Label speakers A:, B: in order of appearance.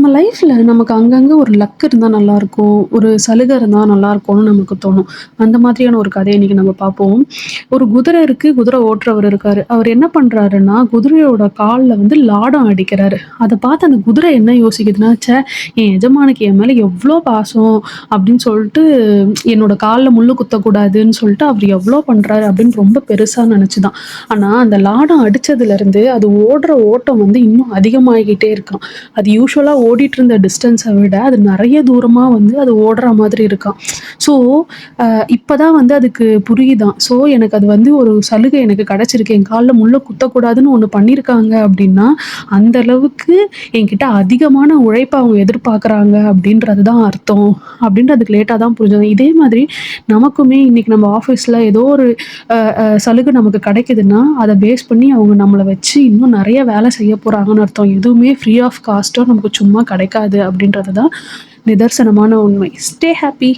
A: நம்ம லைஃப்ல நமக்கு அங்கங்க ஒரு லக் இருந்தா நல்லாயிருக்கும். ஒரு சலுகை இருந்தா நல்லாயிருக்கும்னு நமக்கு தோணும். அந்த மாதிரியான ஒரு கதைய இன்னைக்கு நம்ம பார்ப்போம். ஒரு குதிரை இருக்கு. குதிரை ஓட்டுறவர் இருக்காரு. அவர் என்ன பண்றாருன்னா, குதிரையோட கால்ல வந்து லாடம் அடிக்கிறாரு. அத பார்த்து அந்த குதிரை என்ன யோசிக்குதுன்னா, ச்சே! என் எஜமானுக்கு என் மேல எவ்ளோ பாசம் அப்படின்னு சொல்லிட்டு, என்னோட கால்ல முள்ளு குத்தக்கூடாதுன்னு சொல்லிட்டு அவர் எவ்ளோ பண்றாரு அப்படின்னு ரொம்ப பெருசா நெனச்சுதாம். ஆனா, அந்த லாடம் அடிச்சதுலருந்து அது ஓடுற ஓட்டம் வந்து இன்னும் அதிகமாகிட்டே இருக்காம். அது யூசுவலா ஓடிட்டு இருந்த டிஸ்டன்ஸ விட அது நெறைய தூரமா வந்து அது ஓடுற மாதிரி இருக்காம். ஸோ, அ இப்பதான் வந்து அதுக்கு புரியுதாம். ஸோ, எனக்கு அது வந்து ஒரு சலுகை எனக்கு கிடைச்சிருக்கு. என் கால்ல முள்ள குத்தக்கூடாதுன்னு ஒண்ணு பண்ணியிருக்காங்க அப்டின்னா, அந்த அளவுக்கு என்கிட்ட அதிகமான உழைப்ப அவங்க எதிர்பார்க்குறாங்க அப்டின்றது தான் அர்த்தம். அப்டின்ட்டு அதுக்கு லேட்டா தான் புரிஞ்சது. இதே மாதிரி நமக்குமே இன்னைக்கு நம்ம ஆஃபீஸ்ல ஏதோ ஒரு சலுகை நமக்கு கிடைக்குதுன்னா, அத பேஸ் பண்ணி அவங்க நம்மள வச்சு இன்னும் நெறைய வேலை செய்ய போறாங்கன்னு அர்த்தம். எதுவுமே ஃப்ரீ ஆஃப் காஸ்ட்டா நமக்கு சும்மா கிடைக்காது அப்படின்றது தான் நிதர்சனமான உண்மை. Stay happy.